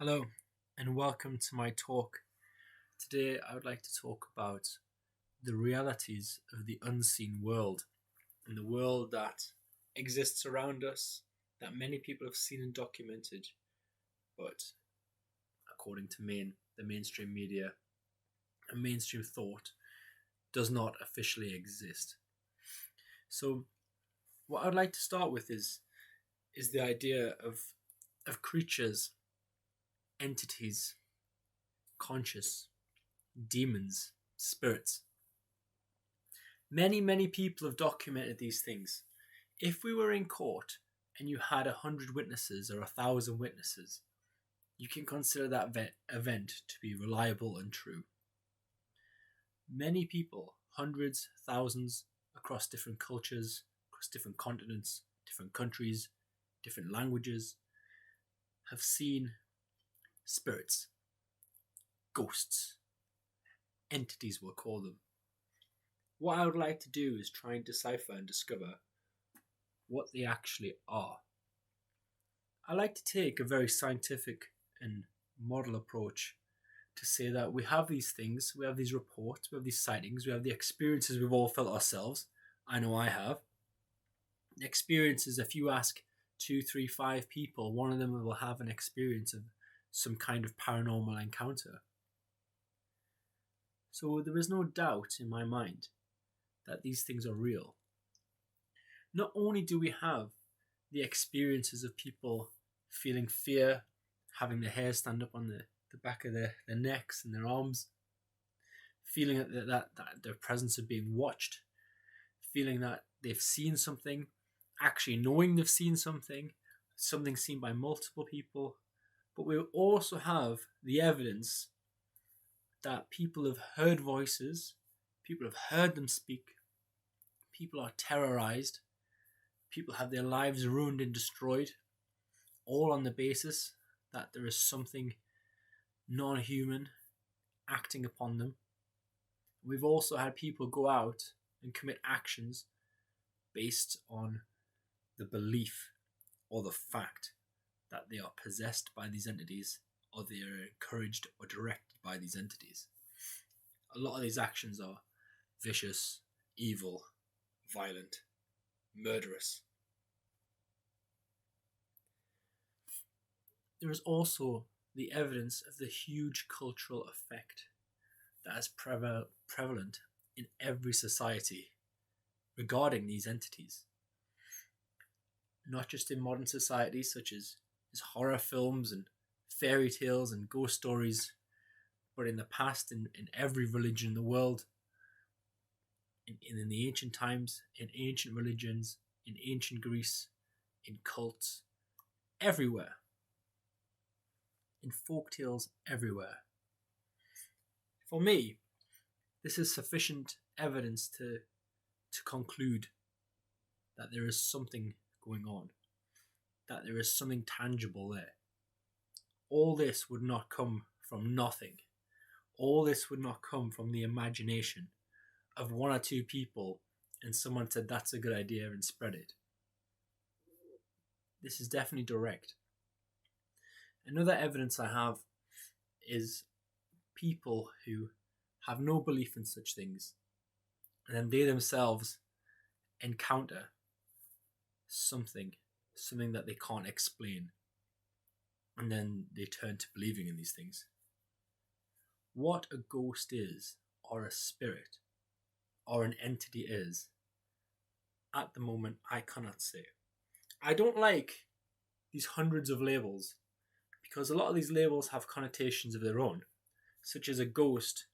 Hello, and welcome to my talk. Today, I would like to talk about the realities of the unseen world and the world that exists around us, that many people have seen and documented, but according to the mainstream media and mainstream thought, does not officially exist. So, what I'd like to start with is the idea of creatures, entities, conscious, demons, spirits. Many people have documented these things. If we were in court and you had 100 witnesses or 1,000 witnesses, you can consider that event to be reliable and true. Many people, hundreds, thousands, across different cultures, across different continents, different countries, different languages, have seen spirits, ghosts, entities we'll call them. What I would like to do is try and decipher and discover what they actually are. I like to take a very scientific and model approach to say that we have these things, we have these reports, we have these sightings, we have the experiences we've all felt ourselves. I know I have. The experiences, if you ask 2, 3, 5 people, one of them will have an experience of some kind of paranormal encounter. So there is no doubt in my mind that these things are real. Not only do we have the experiences of people feeling fear, having their hair stand up on the back of their necks and their arms, feeling that their presence of being watched, feeling that they've seen something, actually knowing they've seen something seen by multiple people. But we also have the evidence that people have heard voices, people have heard them speak, people are terrorized, people have their lives ruined and destroyed, all on the basis that there is something non-human acting upon them. We've also had people go out and commit actions based on the belief or the fact that they are possessed by these entities or they are encouraged or directed by these entities. A lot of these actions are vicious, evil, violent, murderous. There is also the evidence of the huge cultural effect that is prevalent in every society regarding these entities. Not just in modern society, such as horror films and fairy tales and ghost stories, but in the past, in every religion in the world, in the ancient times, in ancient religions, in ancient Greece, in cults, everywhere, in folk tales everywhere. For me, this is sufficient evidence to conclude that there is something going on, that there is something tangible there. All this would not come from nothing. All this would not come from the imagination of 1 or 2 people and someone said that's a good idea and spread it. This is definitely direct. Another evidence I have is people who have no belief in such things, and then they themselves encounter something that they can't explain, and then they turn to believing in these things. What a ghost is, or a spirit, or an entity is, at the moment, I cannot say. I don't like these hundreds of labels, because a lot of these labels have connotations of their own, such as a ghost.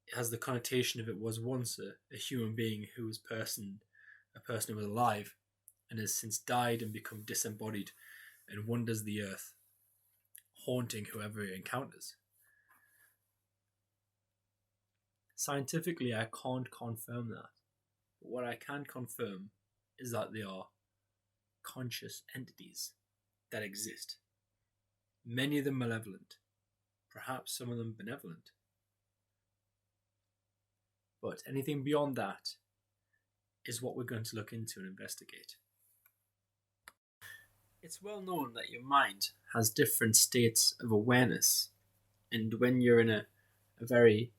It has the connotation of it was once a human being a person who was alive and has since died and become disembodied and wanders the earth, haunting whoever it encounters. Scientifically, I can't confirm that. But what I can confirm is that they are conscious entities that exist. Many of them malevolent, perhaps some of them benevolent. But anything beyond that is what we're going to look into and investigate. It's well known that your mind has different states of awareness, and when you're in a very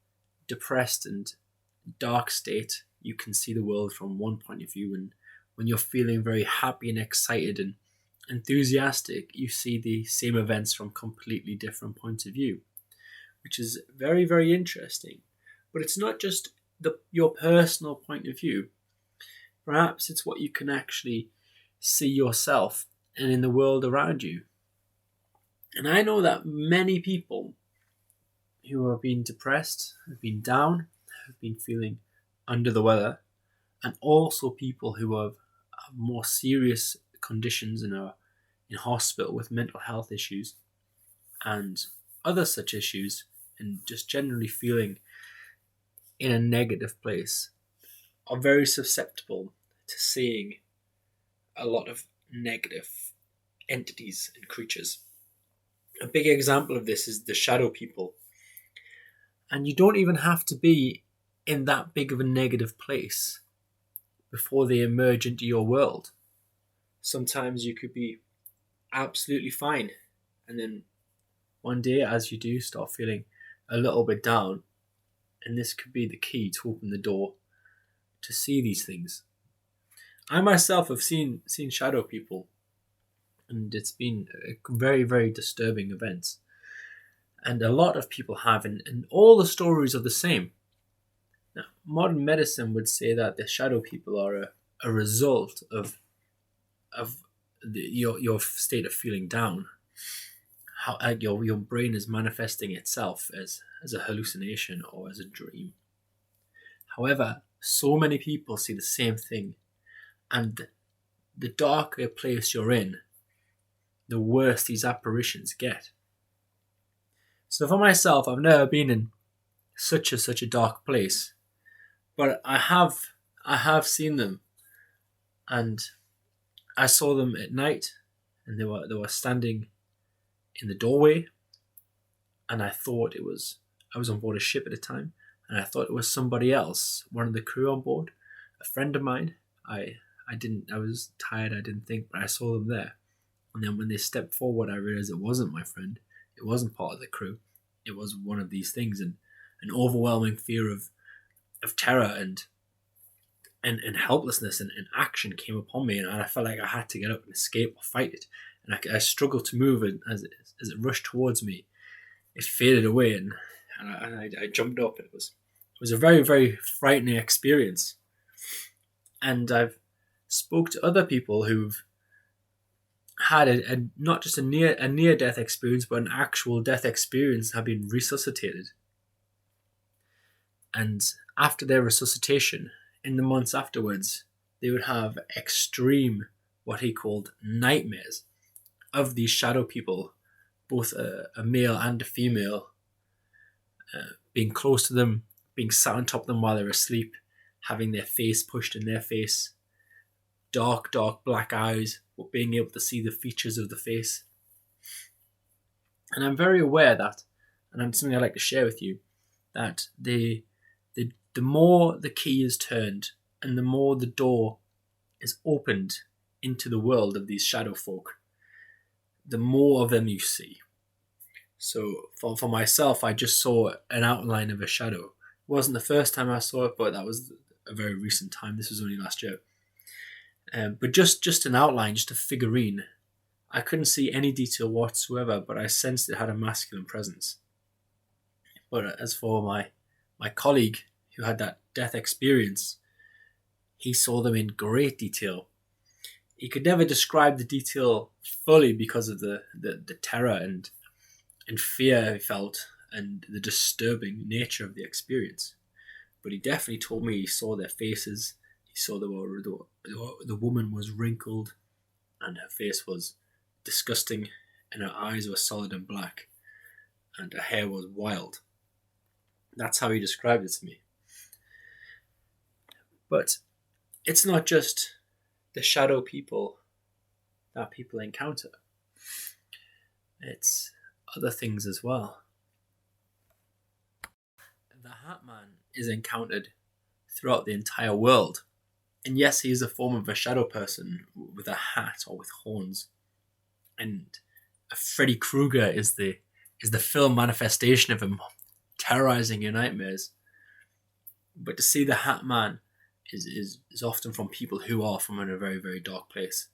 depressed and dark state, you can see the world from one point of view, and when you're feeling very happy and excited and enthusiastic, you see the same events from completely different points of view, which is very, very interesting. But it's not just your personal point of view. Perhaps it's what you can actually see yourself and in the world around you. And I know that many people who have been depressed, have been down, have been feeling under the weather, and also people who have more serious conditions and are in hospital with mental health issues and other such issues, and just generally feeling in a negative place, are very susceptible to seeing a lot of negative entities and creatures. A big example of this is the shadow people. And you don't even have to be in that big of a negative place before they emerge into your world. Sometimes you could be absolutely fine, and then one day, as you do, start feeling a little bit down, and this could be the key to open the door to see these things. I myself have seen shadow people, and it's been a very, very disturbing event. And a lot of people have, and all the stories are the same. Now, modern medicine would say that the shadow people are a result of your state of feeling down. How your brain is manifesting itself as a hallucination or as a dream. However, so many people see the same thing, and the darker place you're in, the worse these apparitions get. So for myself, I've never been in such a dark place, but I have seen them, and I saw them at night, and they were standing in the doorway, and I thought I was on board a ship at the time, and I thought it was somebody else, one of the crew on board, a friend of mine. I was tired, I didn't think, but I saw them there. And then when they stepped forward, I realized it wasn't my friend. It wasn't part of the crew. It was one of these things, and an overwhelming fear of terror and helplessness and action came upon me, and I felt like I had to get up and escape or fight it. And I struggled to move, and as it rushed towards me, it faded away, and I jumped up. It was a very, very frightening experience. And I've spoke to other people who've had a not just a near death experience, but an actual death experience, have been resuscitated. And after their resuscitation, in the months afterwards, they would have extreme, what he called, nightmares of these shadow people, both a male and a female, being close to them, being sat on top of them while they're asleep, having their face pushed in their face, dark black eyes, but being able to see the features of the face. And I'm very aware that, and it's something I'd like to share with you, that the more the key is turned and the more the door is opened into the world of these shadow folk, the more of them you see. So for myself, I just saw an outline of a shadow. It wasn't the first time I saw it, but that was a very recent time. This was only last year. But just an outline, just a figurine. I couldn't see any detail whatsoever, but I sensed it had a masculine presence. But as for my colleague who had that death experience, he saw them in great detail. He could never describe the detail fully because of the terror and fear he felt and the disturbing nature of the experience. But he definitely told me he saw their faces. He saw the woman was wrinkled and her face was disgusting, and her eyes were solid and black, and her hair was wild. That's how he described it to me. But it's not just the shadow people that people encounter. It's other things as well. The Hat Man is encountered throughout the entire world. And yes, he is a form of a shadow person with a hat or with horns. and Freddy Krueger is the film manifestation of him terrorizing your nightmares. But to see the Hat Man is often from people who are from a very, very dark place.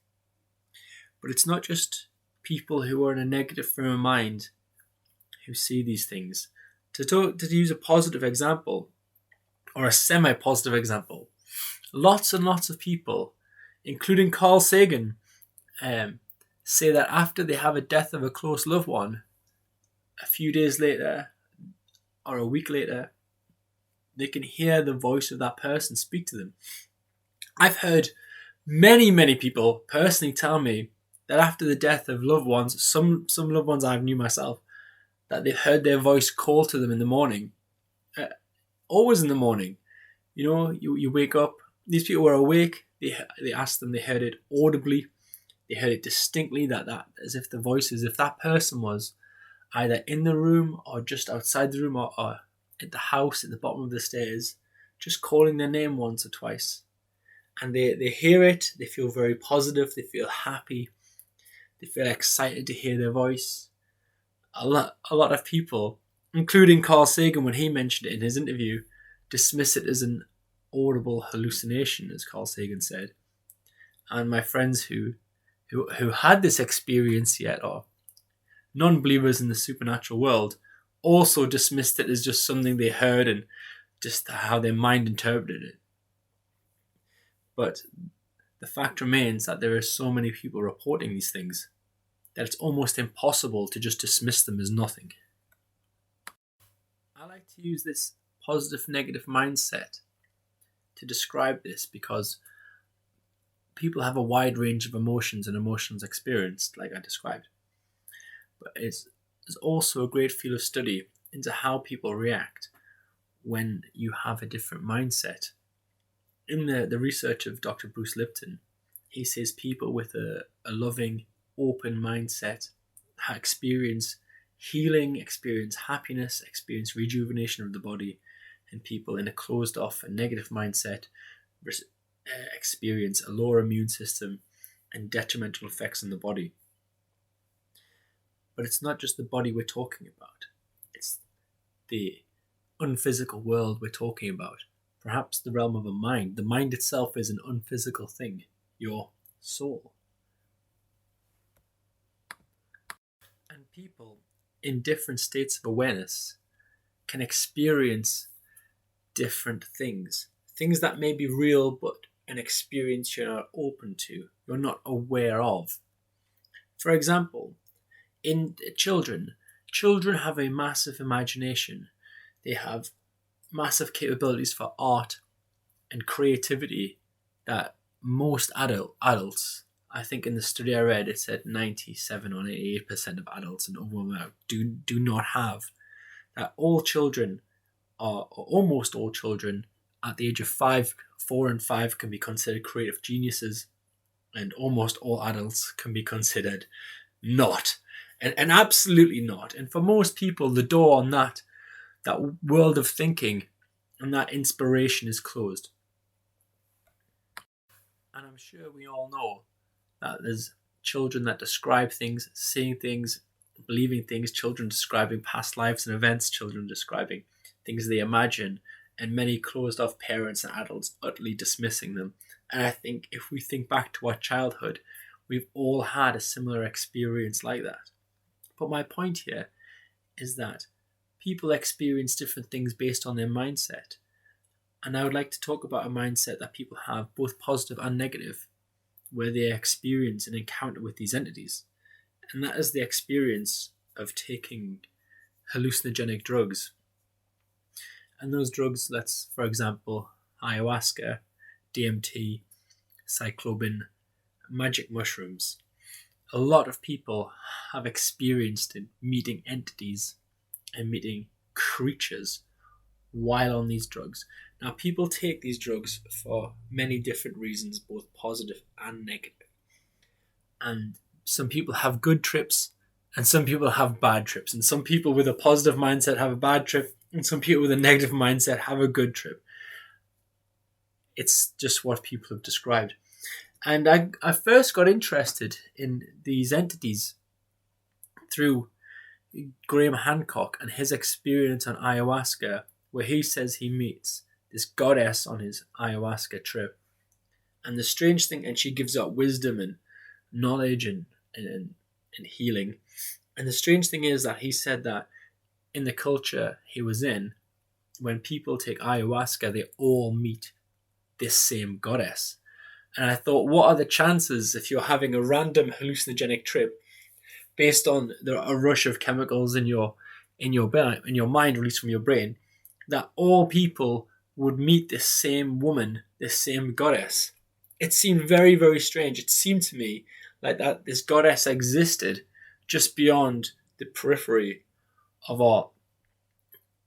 But it's not just people who are in a negative frame of mind who see these things. To use a positive example, or a semi-positive example, lots and lots of people, including Carl Sagan, say that after they have a death of a close loved one, a few days later or a week later, they can hear the voice of that person speak to them. I've heard many, many people personally tell me that after the death of loved ones, some loved ones I knew myself, that they've heard their voice call to them in the morning. Always in the morning. You know, you wake up, these people were awake, they asked them, they heard it audibly, they heard it distinctly, that as if the voices, if that person was either in the room or just outside the room or at the house at the bottom of the stairs, just calling their name once or twice. And they hear it, they feel very positive, they feel happy, they feel excited to hear their voice. A lot of people, including Carl Sagan when he mentioned it in his interview, dismiss it as an audible hallucination, as Carl Sagan said. And my friends who had this experience yet, or non-believers in the supernatural world, also dismissed it as just something they heard and just how their mind interpreted it. But the fact remains that there are so many people reporting these things that it's almost impossible to just dismiss them as nothing. I like to use this positive negative mindset to describe this because people have a wide range of emotions and emotions experienced, like I described. But there's also a great field of study into how people react when you have a different mindset. In the research of Dr. Bruce Lipton, he says people with a loving, open mindset experience healing, experience happiness, experience rejuvenation of the body, and people in a closed off and negative mindset experience a lower immune system and detrimental effects on the body. But it's not just the body we're talking about. It's the unphysical world we're talking about. Perhaps the realm of a mind. The mind itself is an unphysical thing. Your soul. And people in different states of awareness can experience different things. Things that may be real, but an experience you're not open to. You're not aware of. For example, in children have a massive imagination. They have massive capabilities for art and creativity that most adults, I think in the study I read, it said 97 or 88% of adults in overall do not have. That all children, or almost all children, at the age of 4 and 5 can be considered creative geniuses, and almost all adults can be considered not. And absolutely not. And for most people, the door on that world of thinking and that inspiration is closed. And I'm sure we all know that there's children that describe things, seeing things, believing things, children describing past lives and events, children describing things they imagine, and many closed off parents and adults utterly dismissing them. And I think if we think back to our childhood, we've all had a similar experience like that. But my point here is that people experience different things based on their mindset. And I would like to talk about a mindset that people have, both positive and negative, where they experience an encounter with these entities. And that is the experience of taking hallucinogenic drugs. And those drugs, that's, for example, ayahuasca, DMT, psilocybin, magic mushrooms. A lot of people have experienced meeting entities and meeting creatures while on these drugs. Now, people take these drugs for many different reasons, both positive and negative. And some people have good trips, and some people have bad trips. And some people with a positive mindset have a bad trip, and some people with a negative mindset have a good trip. It's just what people have described. And I first got interested in these entities through Graham Hancock and his experience on ayahuasca, where he says he meets this goddess on his ayahuasca trip. And the strange thing, and she gives out wisdom and knowledge and healing. And the strange thing is that he said that in the culture he was in, when people take ayahuasca, they all meet this same goddess. And I thought, what are the chances if you're having a random hallucinogenic trip based on a rush of chemicals in your mind released from your brain, that all people would meet this same woman, this same goddess? It seemed very, very strange. It seemed to me like that this goddess existed just beyond the periphery of our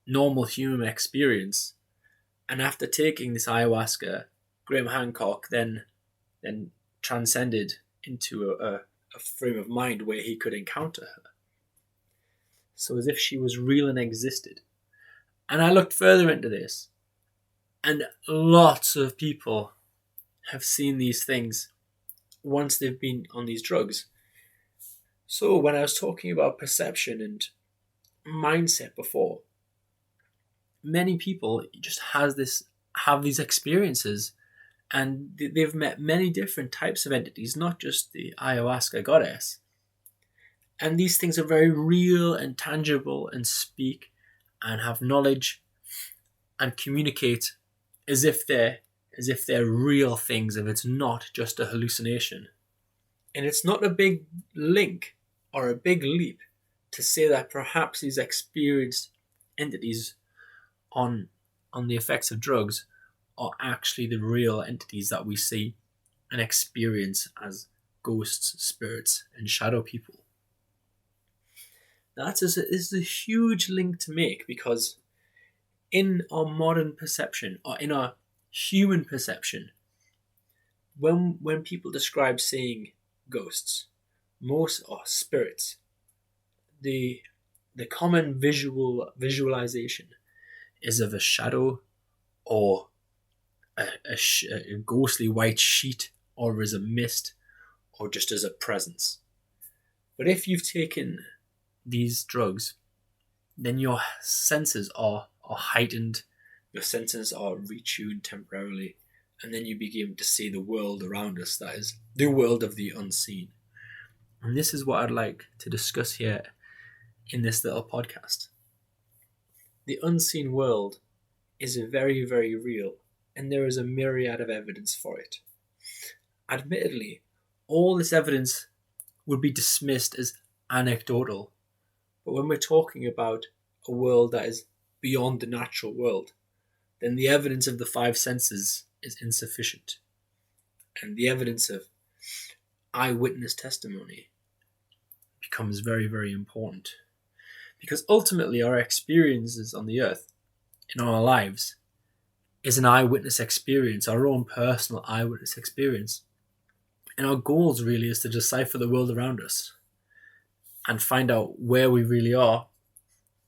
normal human experience. And after taking this ayahuasca, Graham Hancock then transcended into a frame of mind where he could encounter her. So as if she was real and existed. And I looked further into this, and lots of people have seen these things once they've been on these drugs. So when I was talking about perception and mindset before, many people just have these experiences, and they've met many different types of entities, not just the ayahuasca goddess. And these things are very real and tangible and speak and have knowledge and communicate as if they're real things, if it's not just a hallucination. And it's not a big link or a big leap to say that perhaps these experienced entities on the effects of drugs are actually the real entities that we see and experience as ghosts, spirits, and shadow people. That is a huge link to make, because in our modern perception, or in our human perception, when people describe seeing ghosts, most or spirits, the common visualization is of a shadow or a ghostly white sheet, or as a mist, or just as a presence. But if you've taken these drugs, then your senses are heightened, your senses are retuned temporarily, and then you begin to see the world around us, that is, the world of the unseen. And this is what I'd like to discuss here in this little podcast. The unseen world is very, very real, and there is a myriad of evidence for it. Admittedly, all this evidence would be dismissed as anecdotal, but when we're talking about a world that is beyond the natural world, then the evidence of the five senses is insufficient, and the evidence of eyewitness testimony becomes very, very important. Because ultimately our experiences on the earth, in our lives, is an eyewitness experience, our own personal eyewitness experience. And our goals really is to decipher the world around us and find out where we really are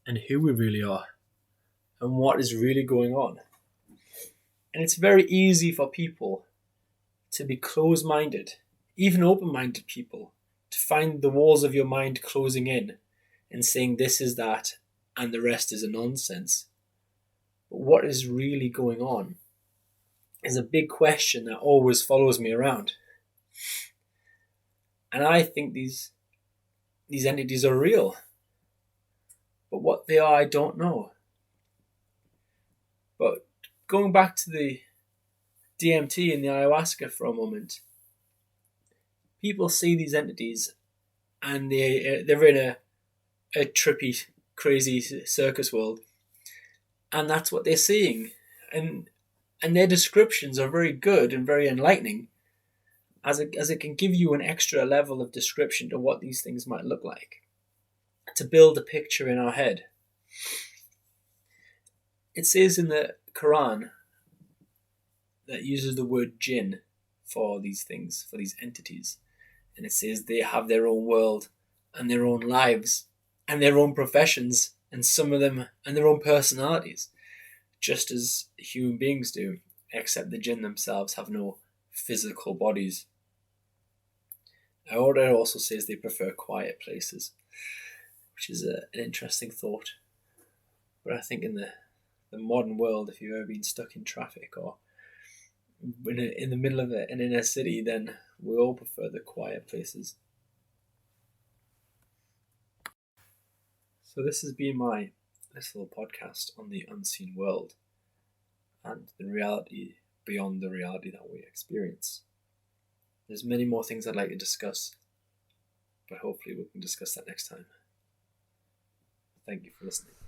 and who we really are and what is really going on. And it's very easy for people to be closed-minded, even open-minded people, to find the walls of your mind closing in and saying this is that and the rest is a nonsense. But what is really going on is a big question that always follows me around. And I think these entities are real. But what they are, I don't know. But going back to the DMT and the ayahuasca for a moment, people see these entities and they're in a trippy, crazy circus world, and that's what they're seeing, and their descriptions are very good and very enlightening, as it can give you an extra level of description to what these things might look like, to build a picture in our head. It says in the Quran that uses the word jinn for these things, for these entities, and it says they have their own world and their own lives and their own professions, and some of them and their own personalities, just as human beings do, except the jinn themselves have no physical bodies Aurora also says they prefer quiet places, which is an interesting thought. But I think in the modern world, if you've ever been stuck in traffic or in the middle of an inner city, then we all prefer the quiet places. So this has been my little podcast on the unseen world and the reality beyond the reality that we experience. There's many more things I'd like to discuss, but hopefully we can discuss that next time. Thank you for listening.